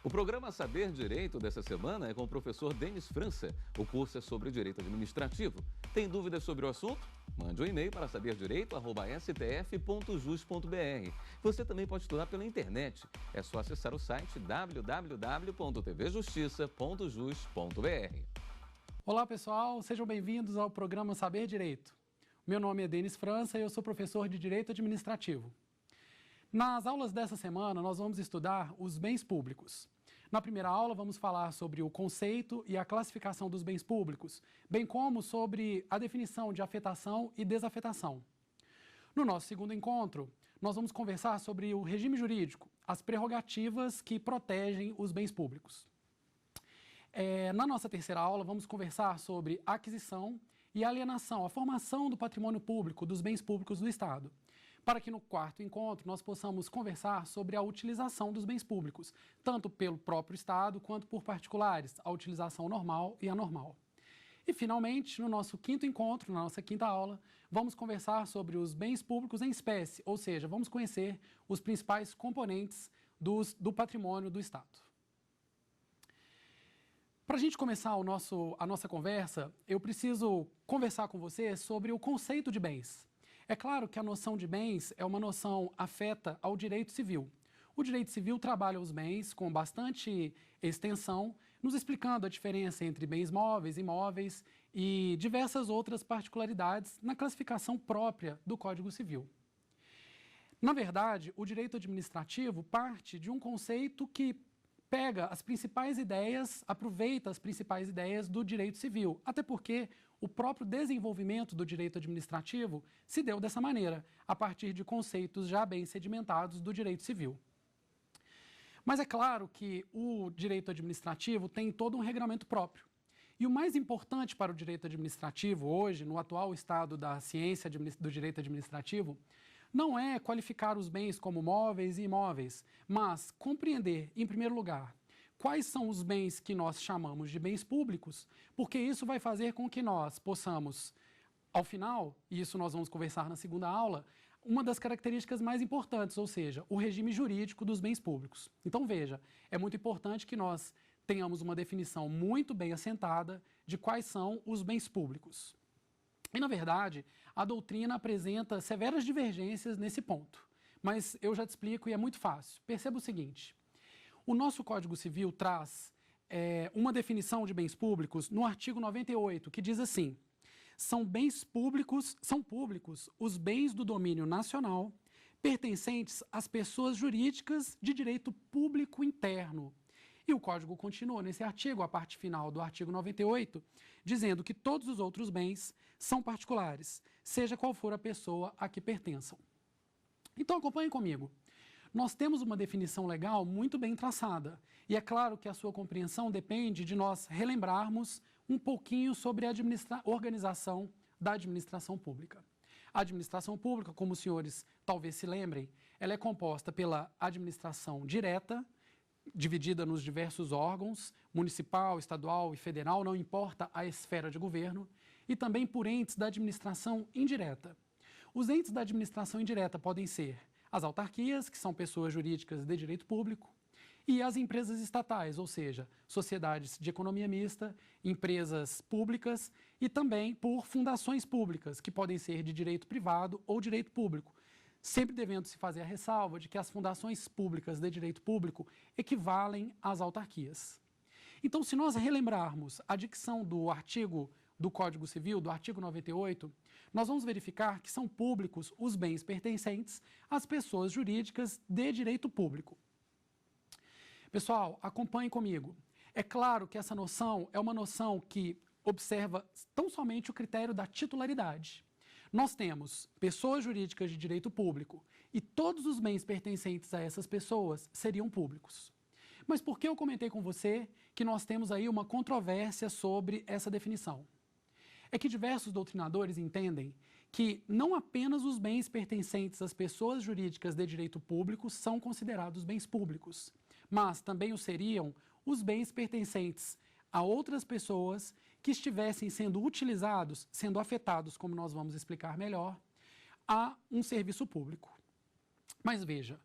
O programa Saber Direito dessa semana é com o professor Denis França. O curso é sobre direito administrativo. Tem dúvidas sobre o assunto? Mande um e-mail para saberdireito@stf.jus.br. Você também pode estudar pela internet. É só acessar o site www.tvjustiça.jus.br. Olá pessoal, sejam bem-vindos ao programa Saber Direito. Meu nome é Denis França e eu sou professor de Direito Administrativo. Nas aulas dessa semana, nós vamos estudar os bens públicos. Na primeira aula, vamos falar sobre o conceito e a classificação dos bens públicos, bem como sobre a definição de afetação e desafetação. No nosso segundo encontro, nós vamos conversar sobre o regime jurídico, as prerrogativas que protegem os bens públicos. Na nossa terceira aula, vamos conversar sobre aquisição e alienação, a formação do patrimônio público, dos bens públicos do Estado, para que no quarto encontro nós possamos conversar sobre a utilização dos bens públicos, tanto pelo próprio Estado quanto por particulares, a utilização normal e anormal. E, finalmente, no nosso quinto encontro, na nossa quinta aula, vamos conversar sobre os bens públicos em espécie, ou seja, vamos conhecer os principais componentes do patrimônio do Estado. Para a gente começar a nossa conversa, eu preciso conversar com você sobre o conceito de bens. É claro que a noção de bens é uma noção afeta ao direito civil. O direito civil trabalha os bens com bastante extensão, nos explicando a diferença entre bens móveis, imóveis e diversas outras particularidades na classificação própria do Código Civil. Na verdade, o direito administrativo parte de um conceito que pega as principais ideias, aproveita as principais ideias do direito civil, até porque o próprio desenvolvimento do direito administrativo se deu dessa maneira, a partir de conceitos já bem sedimentados do direito civil. Mas é claro que o direito administrativo tem todo um regramento próprio. E o mais importante para o direito administrativo hoje, no atual estado da ciência do direito administrativo, não é qualificar os bens como móveis e imóveis, mas compreender, em primeiro lugar, quais são os bens que nós chamamos de bens públicos, porque isso vai fazer com que nós possamos, ao final, e isso nós vamos conversar na segunda aula, uma das características mais importantes, ou seja, o regime jurídico dos bens públicos. Então, veja, é muito importante que nós tenhamos uma definição muito bem assentada de quais são os bens públicos. E, na verdade, a doutrina apresenta severas divergências nesse ponto, mas eu já te explico e é muito fácil. Perceba o seguinte: o nosso Código Civil traz uma definição de bens públicos no artigo 98, que diz assim: são públicos os bens do domínio nacional pertencentes às pessoas jurídicas de direito público interno. E o Código continua nesse artigo, a parte final do artigo 98, dizendo que todos os outros bens são particulares, seja qual for a pessoa a que pertençam. Então, acompanhem comigo. Nós temos uma definição legal muito bem traçada, e é claro que a sua compreensão depende de nós relembrarmos um pouquinho sobre a organização da administração pública. A administração pública, como os senhores talvez se lembrem, ela é composta pela administração direta, dividida nos diversos órgãos, municipal, estadual e federal, não importa a esfera de governo, e também por entes da administração indireta. Os entes da administração indireta podem ser as autarquias, que são pessoas jurídicas de direito público, e as empresas estatais, ou seja, sociedades de economia mista, empresas públicas e também por fundações públicas, que podem ser de direito privado ou direito público, sempre devendo se fazer a ressalva de que as fundações públicas de direito público equivalem às autarquias. Então, se nós relembrarmos a dicção do artigo do Código Civil, do artigo 98, nós vamos verificar que são públicos os bens pertencentes às pessoas jurídicas de direito público. Pessoal, acompanhem comigo. É claro que essa noção é uma noção que observa tão somente o critério da titularidade. Nós temos pessoas jurídicas de direito público e todos os bens pertencentes a essas pessoas seriam públicos. Mas por que eu comentei com você que nós temos aí uma controvérsia sobre essa definição? É que diversos doutrinadores entendem que não apenas os bens pertencentes às pessoas jurídicas de direito público são considerados bens públicos, mas também o seriam os bens pertencentes a outras pessoas que estivessem sendo utilizados, sendo afetados, como nós vamos explicar melhor, a um serviço público. Mas veja,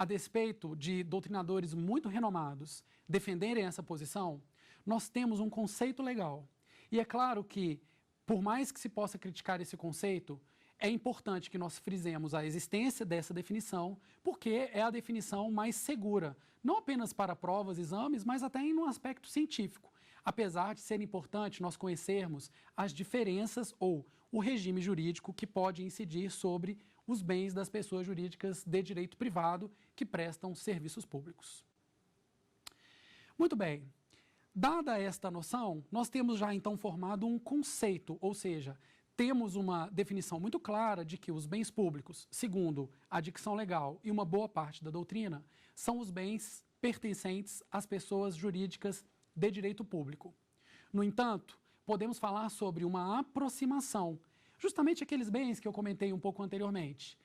a despeito de doutrinadores muito renomados defenderem essa posição, nós temos um conceito legal. E é claro que, por mais que se possa criticar esse conceito, é importante que nós frisemos a existência dessa definição, porque é a definição mais segura, não apenas para provas, exames, mas até em um aspecto científico. Apesar de ser importante nós conhecermos as diferenças ou o regime jurídico que pode incidir sobre os bens das pessoas jurídicas de direito privado que prestam serviços públicos. Muito bem. Dada esta noção, nós temos já então formado um conceito, ou seja, temos uma definição muito clara de que os bens públicos, segundo a dicção legal e uma boa parte da doutrina, são os bens pertencentes às pessoas jurídicas de direito público. No entanto, podemos falar sobre uma aproximação, justamente aqueles bens que eu comentei um pouco anteriormente.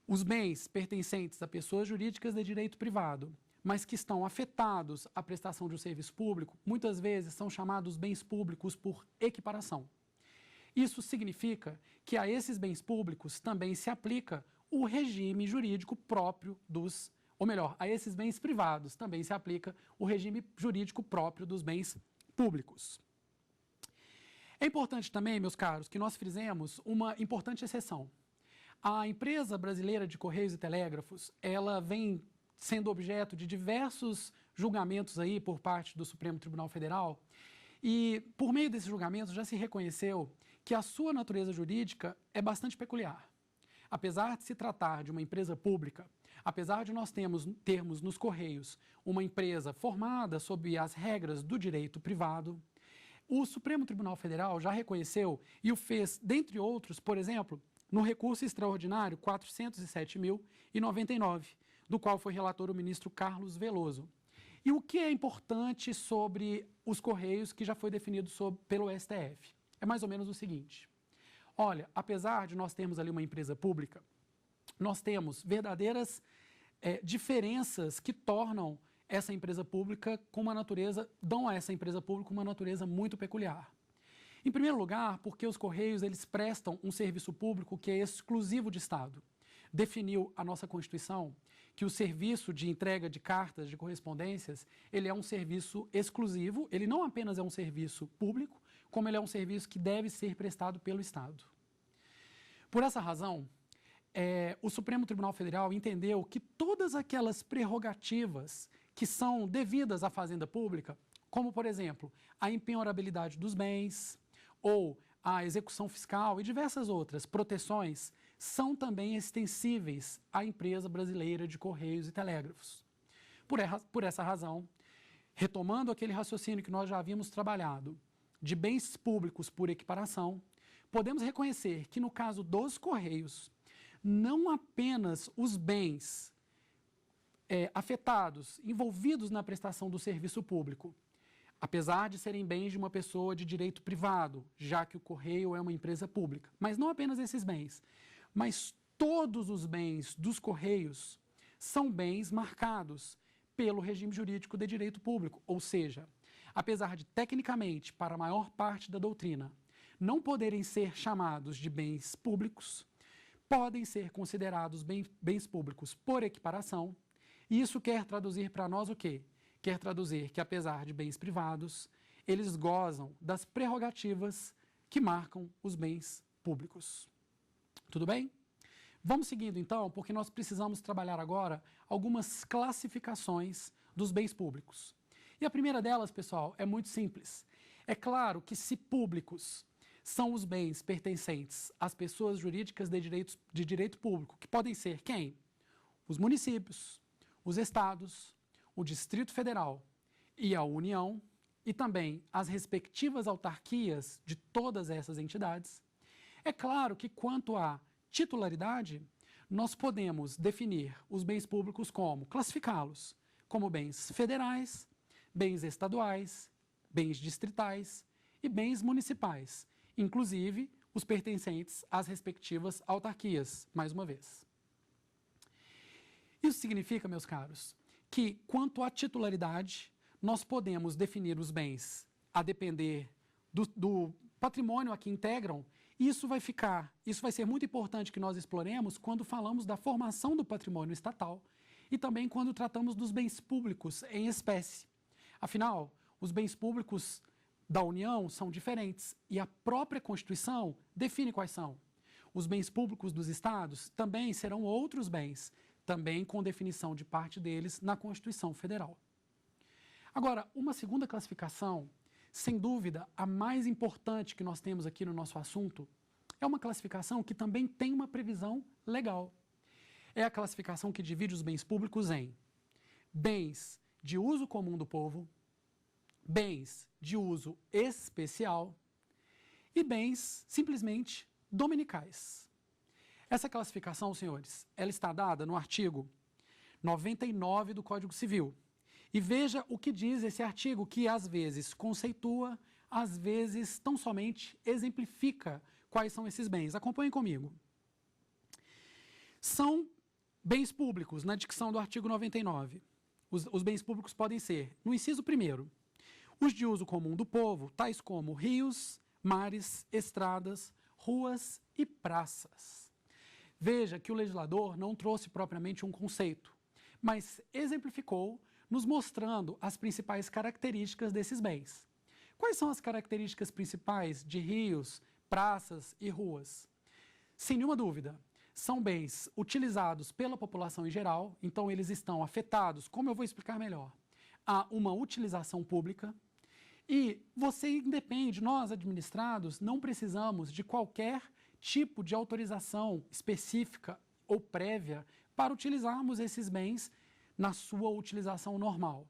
Os bens pertencentes a pessoas jurídicas de direito privado, mas que estão afetados à prestação de um serviço público, muitas vezes são chamados bens públicos por equiparação. Isso significa que a esses bens públicos também se aplica o regime jurídico próprio dos, ou melhor, a esses bens privados também se aplica o regime jurídico próprio dos bens públicos. É importante também, meus caros, que nós frisemos uma importante exceção. A empresa brasileira de Correios e Telégrafos, ela vem sendo objeto de diversos julgamentos aí por parte do Supremo Tribunal Federal, e por meio desses julgamentos já se reconheceu que a sua natureza jurídica é bastante peculiar. Apesar de se tratar de uma empresa pública, apesar de nós termos nos Correios uma empresa formada sob as regras do direito privado, o Supremo Tribunal Federal já reconheceu e o fez, dentre outros, por exemplo, no recurso extraordinário 407.099, do qual foi relator o ministro Carlos Veloso. E o que é importante sobre os Correios que já foi definido pelo STF? É mais ou menos o seguinte. Olha, apesar de nós termos ali uma empresa pública, nós temos verdadeiras diferenças que tornam essa empresa pública com uma natureza, dão a essa empresa pública uma natureza muito peculiar. Em primeiro lugar, porque os Correios eles prestam um serviço público que é exclusivo de Estado. Definiu a nossa Constituição que o serviço de entrega de cartas, de correspondências, ele é um serviço exclusivo, ele não apenas é um serviço público, como ele é um serviço que deve ser prestado pelo Estado. Por essa razão, o Supremo Tribunal Federal entendeu que todas aquelas prerrogativas que são devidas à fazenda pública, como, por exemplo, a impenhorabilidade dos bens ou a execução fiscal e diversas outras proteções, são também extensíveis à empresa brasileira de Correios e Telégrafos. Por essa razão, retomando aquele raciocínio que nós já havíamos trabalhado, de bens públicos por equiparação, podemos reconhecer que no caso dos Correios, não apenas os bens afetados, envolvidos na prestação do serviço público, apesar de serem bens de uma pessoa de direito privado, já que o Correio é uma empresa pública, mas não apenas esses bens, mas todos os bens dos Correios são bens marcados pelo regime jurídico de direito público, ou seja, apesar de tecnicamente, para a maior parte da doutrina, não poderem ser chamados de bens públicos, podem ser considerados bens públicos por equiparação, e isso quer traduzir para nós o quê? Quer traduzir que, apesar de bens privados, eles gozam das prerrogativas que marcam os bens públicos. Tudo bem? Vamos seguindo então, porque nós precisamos trabalhar agora algumas classificações dos bens públicos. E a primeira delas, pessoal, é muito simples. É claro que se públicos são os bens pertencentes às pessoas jurídicas de direito público, que podem ser quem? Os municípios, os estados, o Distrito Federal e a União, e também as respectivas autarquias de todas essas entidades. É claro que quanto à titularidade, nós podemos definir os bens públicos como, classificá-los como bens federais, bens estaduais, bens distritais e bens municipais, inclusive os pertencentes às respectivas autarquias, mais uma vez. Isso significa, meus caros, que quanto à titularidade, nós podemos definir os bens a depender do patrimônio a que integram. Isso vai ser muito importante que nós exploremos quando falamos da formação do patrimônio estatal e também quando tratamos dos bens públicos em espécie. Afinal, os bens públicos da União são diferentes e a própria Constituição define quais são. Os bens públicos dos estados também serão outros bens, também com definição de parte deles na Constituição Federal. Agora, uma segunda classificação, sem dúvida, a mais importante que nós temos aqui no nosso assunto, é uma classificação que também tem uma previsão legal. É a classificação que divide os bens públicos em bens de uso comum do povo, bens de uso especial e bens simplesmente dominicais. Essa classificação, senhores, ela está dada no artigo 99 do Código Civil. E veja o que diz esse artigo, que às vezes conceitua, às vezes tão somente exemplifica quais são esses bens. Acompanhem comigo. São bens públicos, na dicção do artigo 99. Os bens públicos podem ser, no inciso 1º, os de uso comum do povo, tais como rios, mares, estradas, ruas e praças. Veja que o legislador não trouxe propriamente um conceito, mas exemplificou, nos mostrando as principais características desses bens. Quais são as características principais de rios, praças e ruas? Sem nenhuma dúvida, são bens utilizados pela população em geral, então eles estão afetados, como eu vou explicar melhor, a uma utilização pública. E você independe, nós administrados, não precisamos de qualquer tipo de autorização específica ou prévia para utilizarmos esses bens na sua utilização normal.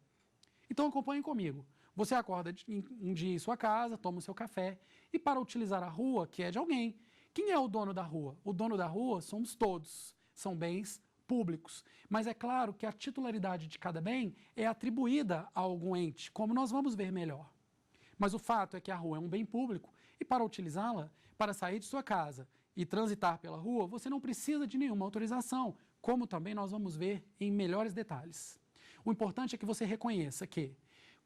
Então acompanhem comigo. Você acorda um dia em sua casa, toma o seu café e para utilizar a rua, que é de alguém. Quem é o dono da rua? O dono da rua somos todos. São bens públicos. Mas é claro que a titularidade de cada bem é atribuída a algum ente, como nós vamos ver melhor. Mas o fato é que a rua é um bem público e para utilizá-la, para sair de sua casa e transitar pela rua, você não precisa de nenhuma autorização, como também nós vamos ver em melhores detalhes. O importante é que você reconheça que,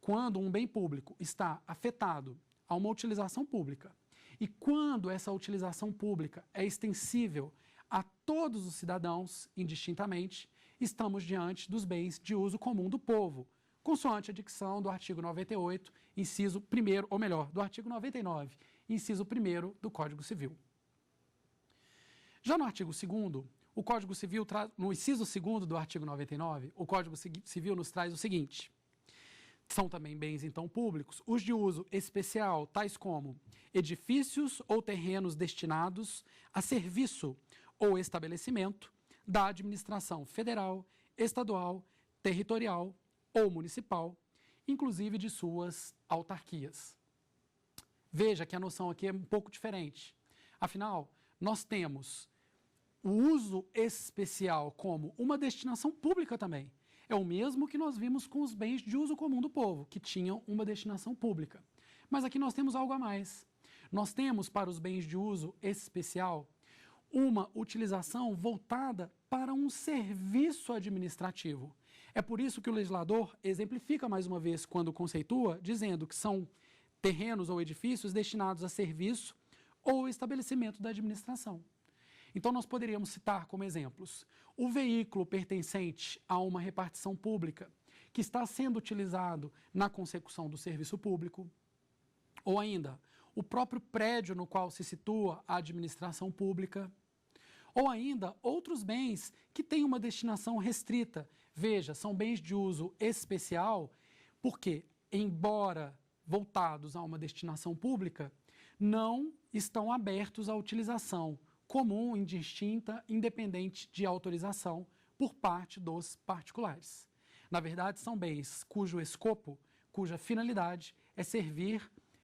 quando um bem público está afetado a uma utilização pública e quando essa utilização pública é extensível a todos os cidadãos, indistintamente, estamos diante dos bens de uso comum do povo, consoante a dicção do artigo 98, inciso 1º, ou melhor, do artigo 99, inciso 1º do Código Civil. Já no artigo 2º, o Código Civil, no inciso 2º do artigo 99, o Código Civil nos traz o seguinte: são também bens, então, públicos, os de uso especial, tais como edifícios ou terrenos destinados a serviço ou estabelecimento da administração federal, estadual, territorial ou municipal, inclusive de suas autarquias. Veja que a noção aqui é um pouco diferente. Afinal, nós temos o uso especial como uma destinação pública também. É o mesmo que nós vimos com os bens de uso comum do povo, que tinham uma destinação pública. Mas aqui nós temos algo a mais. Nós temos para os bens de uso especial uma utilização voltada para um serviço administrativo. É por isso que o legislador exemplifica mais uma vez quando conceitua, dizendo que são terrenos ou edifícios destinados a serviço ou estabelecimento da administração. Então, nós poderíamos citar como exemplos o veículo pertencente a uma repartição pública que está sendo utilizado na consecução do serviço público, ou ainda o próprio prédio no qual se situa a administração pública, ou ainda outros bens que têm uma destinação restrita. Veja, são bens de uso especial porque, embora voltados a uma destinação pública, não estão abertos à utilização comum, indistinta, independente de autorização por parte dos particulares. Na verdade, são bens cujo escopo, cuja finalidade é servir